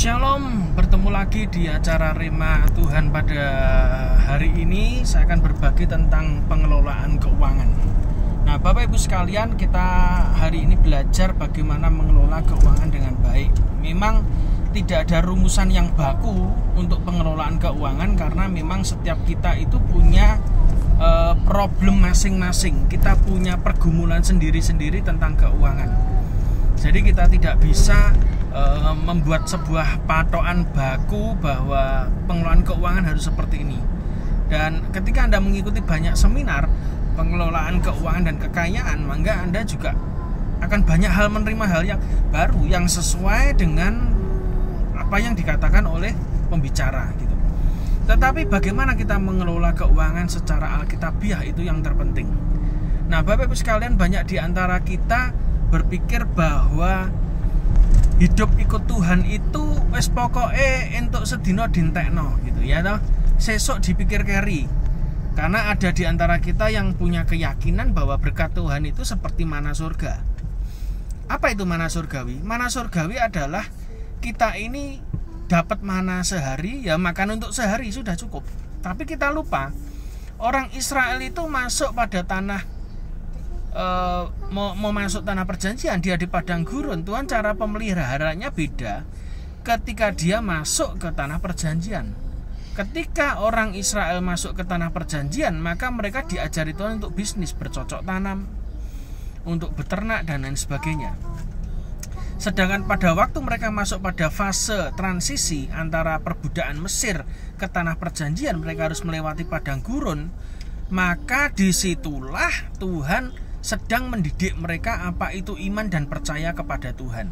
Shalom, bertemu lagi di acara Rema Tuhan pada hari ini. Saya akan berbagi tentang pengelolaan keuangan. Nah, Bapak Ibu sekalian, kita hari ini belajar bagaimana mengelola keuangan dengan baik. Memang tidak ada rumusan yang baku untuk pengelolaan keuangan, karena memang setiap kita itu punya problem masing-masing. Kita punya pergumulan sendiri-sendiri tentang keuangan. Jadi kita tidak bisa membuat sebuah patokan baku bahwa pengelolaan keuangan harus seperti ini. Dan ketika Anda mengikuti banyak seminar pengelolaan keuangan dan kekayaan, maka Anda juga akan banyak hal menerima hal yang baru yang sesuai dengan apa yang dikatakan oleh pembicara gitu. Tetapi bagaimana kita mengelola keuangan secara alkitabiah, itu yang terpenting. Nah, Bapak Ibu sekalian, banyak di antara kita berpikir bahwa hidup ikut Tuhan itu wis pokoke entuk sedina dintekno gitu ya toh. Sesuk dipikir keri. Karena ada di antara kita yang punya keyakinan bahwa berkat Tuhan itu seperti mana surga. Apa itu mana surgawi? Mana surgawi adalah kita ini dapat mana sehari, ya makan untuk sehari sudah cukup. Tapi kita lupa, orang Israel itu masuk pada tanah mau masuk tanah perjanjian, dia di padang gurun. Tuhan cara pemeliharaannya beda ketika dia masuk ke tanah perjanjian. Ketika orang Israel masuk ke tanah perjanjian, maka mereka diajari Tuhan untuk bisnis, bercocok tanam, untuk beternak dan lain sebagainya. Sedangkan pada waktu mereka masuk pada fase transisi antara perbudakan Mesir ke tanah perjanjian, mereka harus melewati padang gurun. Maka disitulah Tuhan sedang mendidik mereka apa itu iman dan percaya kepada Tuhan.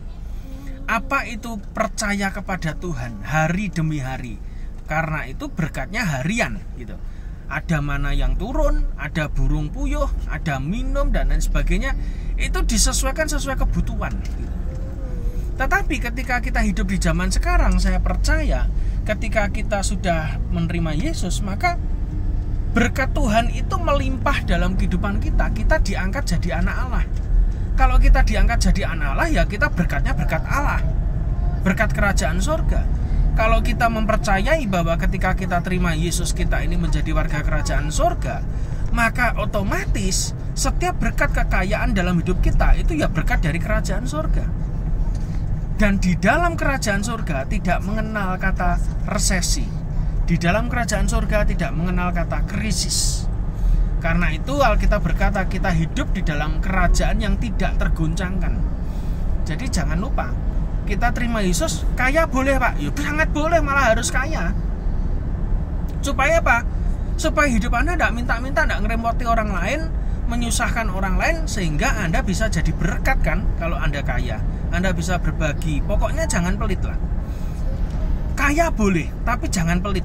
Apa itu percaya kepada Tuhan hari demi hari. Karena itu berkatnya harian gitu. Ada mana yang turun, ada burung puyuh, ada minum dan lain sebagainya. Itu disesuaikan sesuai kebutuhan gitu. Tetapi ketika kita hidup di zaman sekarang, saya percaya ketika kita sudah menerima Yesus, maka berkat Tuhan itu melimpah dalam kehidupan kita. Kita diangkat jadi anak Allah. Kalau kita diangkat jadi anak Allah, ya kita berkatnya berkat Allah, berkat kerajaan surga. Kalau kita mempercayai bahwa ketika kita terima Yesus, kita ini menjadi warga kerajaan surga, maka otomatis setiap berkat kekayaan dalam hidup kita itu ya berkat dari kerajaan surga. Dan di dalam kerajaan surga tidak mengenal kata resesi. Di dalam kerajaan surga tidak mengenal kata krisis. Karena itu Alkitab berkata kita hidup di dalam kerajaan yang tidak tergoncangkan. Jadi jangan lupa, kita terima Yesus, kaya boleh Pak? Ya sangat boleh, malah harus kaya. Supaya apa? Supaya hidup Anda tidak minta-minta, tidak ngerempoti orang lain, menyusahkan orang lain, sehingga Anda bisa jadi berkat kan. Kalau Anda kaya, Anda bisa berbagi. Pokoknya jangan pelit lah. Kaya boleh, tapi jangan pelit.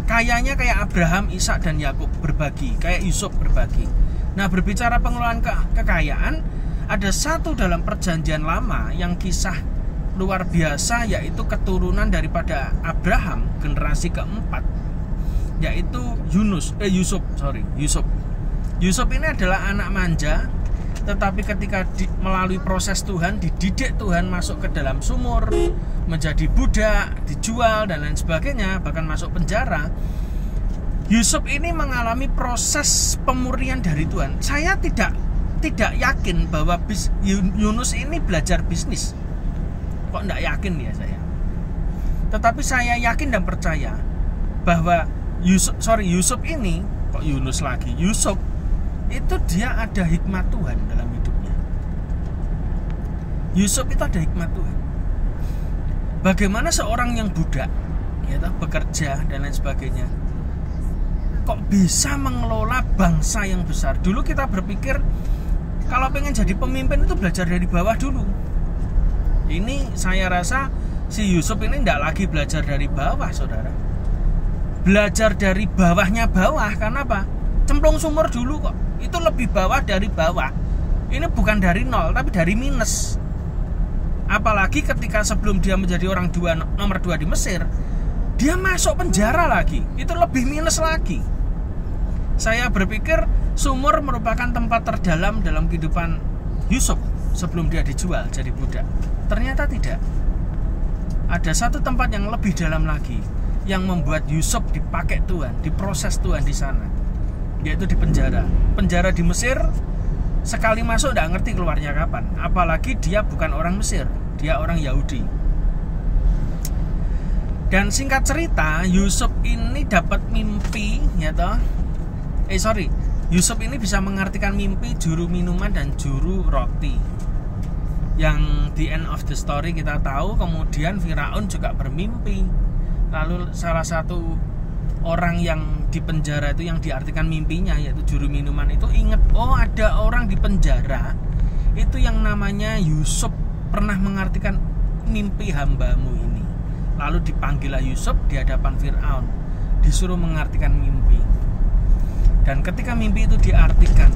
Kayanya kayak Abraham, Ishak dan Yakub, berbagi, kayak Yusuf berbagi. Nah, berbicara pengelolaan kekayaan, ada satu dalam perjanjian lama yang kisah luar biasa, yaitu keturunan daripada Abraham, generasi keempat, yaitu Yusuf. Yusuf ini adalah anak manja, tetapi ketika melalui proses Tuhan, dididik Tuhan masuk ke dalam sumur, menjadi budak, dijual dan lain sebagainya, bahkan masuk penjara. Yusuf ini mengalami proses pemurnian dari Tuhan. Saya tidak yakin bahwa Yunus ini belajar bisnis. Kok tidak yakin ya saya? Tetapi saya yakin dan percaya bahwa Yusuf ini, kok Yunus lagi, Yusuf itu dia ada hikmat Tuhan dalam hidupnya. Yusuf itu ada hikmat Tuhan. Bagaimana seorang yang budak, ya, bekerja dan lain sebagainya, kok bisa mengelola bangsa yang besar. Dulu kita berpikir kalau pengen jadi pemimpin itu belajar dari bawah dulu. Ini saya rasa si Yusuf ini tidak lagi belajar dari bawah, saudara. Belajar dari bawahnya bawah. Karena apa? Cemplung sumur dulu kok. Itu lebih bawah dari bawah. Ini bukan dari nol, tapi dari minus. Apalagi ketika sebelum dia menjadi orang nomor 2 di Mesir, dia masuk penjara lagi. Itu lebih minus lagi. Saya berpikir sumur merupakan tempat terdalam dalam kehidupan Yusuf sebelum dia dijual jadi budak. Ternyata tidak. ada satu tempat yang lebih dalam lagi yang membuat Yusuf dipakai Tuhan, diproses Tuhan di sana, yaitu di penjara. Penjara di Mesir, sekali masuk nggak ngerti keluarnya kapan. Apalagi dia bukan orang Mesir, dia orang Yahudi. Dan singkat cerita, Yusuf ini dapat mimpi, ya toh? Yusuf ini bisa mengartikan mimpi juru minuman dan juru roti. Yang di end of the story kita tahu kemudian Firaun juga bermimpi. Lalu salah satu orang yang di penjara itu yang diartikan mimpinya, yaitu juru minuman itu ingat, oh ada orang di penjara itu yang namanya Yusuf pernah mengartikan mimpi hambamu ini. Lalu dipanggillah Yusuf di hadapan Firaun, disuruh mengartikan mimpi. Dan ketika mimpi itu diartikan,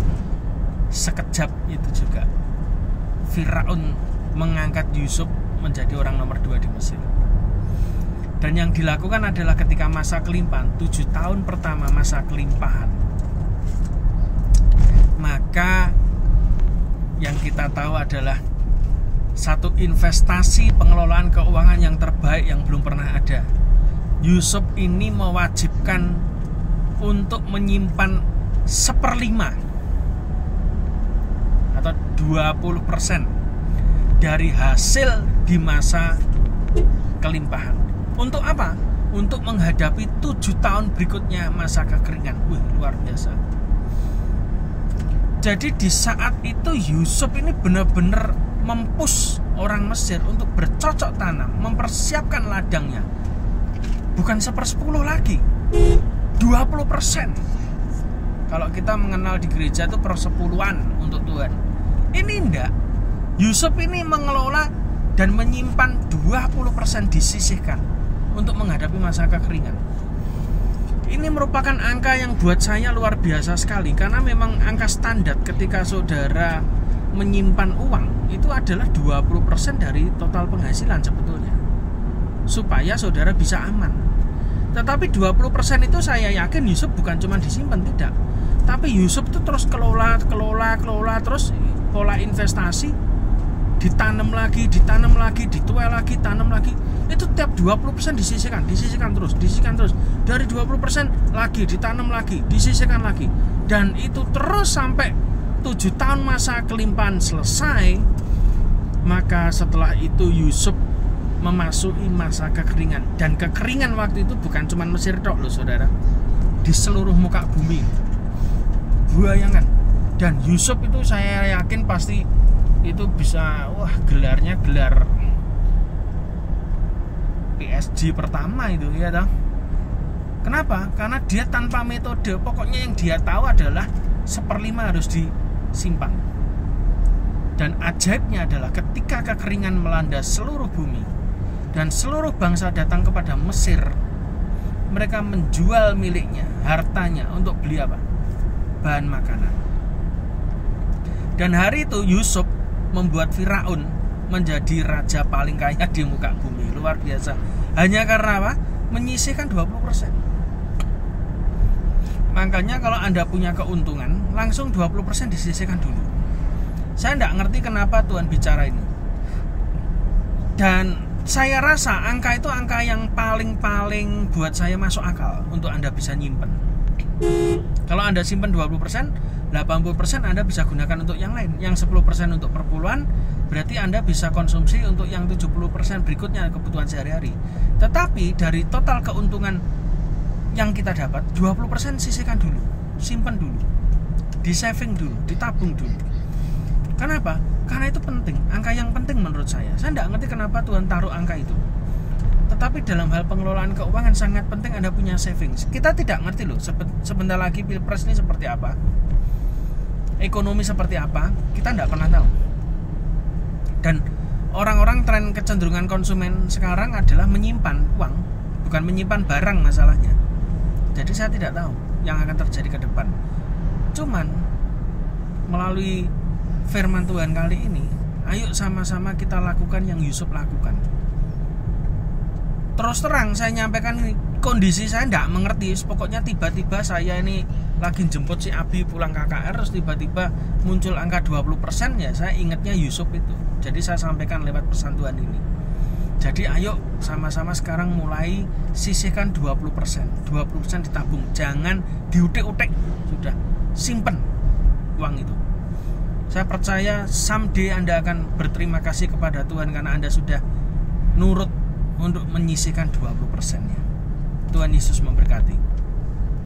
sekejap itu juga Firaun mengangkat Yusuf menjadi orang nomor 2 di Mesir. Dan yang dilakukan adalah ketika masa kelimpahan, 7 tahun pertama masa kelimpahan, maka yang kita tahu adalah satu investasi pengelolaan keuangan yang terbaik yang belum pernah ada. Yusuf ini mewajibkan untuk menyimpan 1/5 atau 20% dari hasil di masa kelimpahan. Untuk apa? Untuk menghadapi 7 tahun berikutnya masa kekeringan. Wih, luar biasa. Jadi di saat itu Yusuf ini benar-benar mempush orang Mesir untuk bercocok tanam, mempersiapkan ladangnya. Bukan 1/10 lagi, 20%. Kalau kita mengenal di gereja itu persepuluhan untuk Tuhan. Ini enggak. Yusuf ini mengelola dan menyimpan 20% disisihkan untuk menghadapi masa kekeringan. Ini merupakan angka yang buat saya luar biasa sekali, karena memang angka standar ketika saudara menyimpan uang itu adalah 20% dari total penghasilan sebetulnya, supaya saudara bisa aman. Tetapi 20% itu saya yakin Yusuf bukan cuma disimpan, tidak, tapi Yusuf itu terus kelola, terus pola investasi, ditanam lagi, dituai lagi, tanam lagi. Itu tiap 20% disisihkan terus. Dari 20% lagi ditanam lagi, disisihkan lagi. Dan itu terus sampai 7 tahun masa kelimpahan selesai. Maka setelah itu Yusuf memasuki masa kekeringan. Dan kekeringan waktu itu bukan cuma Mesir tok loh saudara, di seluruh muka bumi. Bayangkan. Dan Yusuf itu saya yakin pasti itu bisa, gelarnya gelar PSG pertama itu, ya toh. Kenapa? Karena dia tanpa metode. Pokoknya yang dia tahu adalah 1/5 harus disimpan. Dan ajaibnya adalah ketika kekeringan melanda seluruh bumi dan seluruh bangsa datang kepada Mesir, mereka menjual miliknya, hartanya untuk beli apa? Bahan makanan. Dan hari itu Yusuf membuat Firaun menjadi raja paling kaya di muka bumi. Luar biasa. Hanya karena apa? Menyisihkan 20%. Makanya kalau Anda punya keuntungan, langsung 20% disisihkan dulu. Saya tidak ngerti kenapa Tuhan bicara ini. Dan saya rasa angka itu angka yang paling buat saya masuk akal untuk Anda bisa nyimpen. Kalau Anda simpen 20%, 80% Anda bisa gunakan untuk yang lain. Yang 10% untuk perpuluhan, berarti Anda bisa konsumsi untuk yang 70% berikutnya, kebutuhan sehari-hari. Tetapi dari total keuntungan yang kita dapat, 20% sisihkan dulu, simpan dulu, di saving dulu, ditabung dulu. Kenapa? Karena itu penting, angka yang penting menurut saya. Saya tidak ngerti kenapa Tuhan taruh angka itu. Tetapi dalam hal pengelolaan keuangan sangat penting Anda punya savings. Kita tidak ngerti loh, sebentar lagi Pilpres ini seperti apa, ekonomi seperti apa, kita tidak pernah tahu. Dan orang-orang tren kecenderungan konsumen sekarang adalah menyimpan uang, bukan menyimpan barang masalahnya. Jadi saya tidak tahu yang akan terjadi ke depan. Cuman melalui firman Tuhan kali ini, ayo sama-sama kita lakukan yang Yusuf lakukan. Terus terang saya nyampaikan ini, kondisi saya tidak mengerti. Pokoknya tiba-tiba saya ini lagi jemput si Abi pulang KKR, terus tiba-tiba muncul angka 20%, ya saya ingatnya Yusuf itu. Jadi saya sampaikan lewat pesan Tuhan ini. Jadi ayo sama-sama sekarang mulai sisihkan 20%. 20% ditabung, jangan diutek-utek. Sudah, simpen uang itu. Saya percaya someday Anda akan berterima kasih kepada Tuhan karena Anda sudah nurut untuk menyisihkan 20%-nya. Tuhan Yesus memberkati.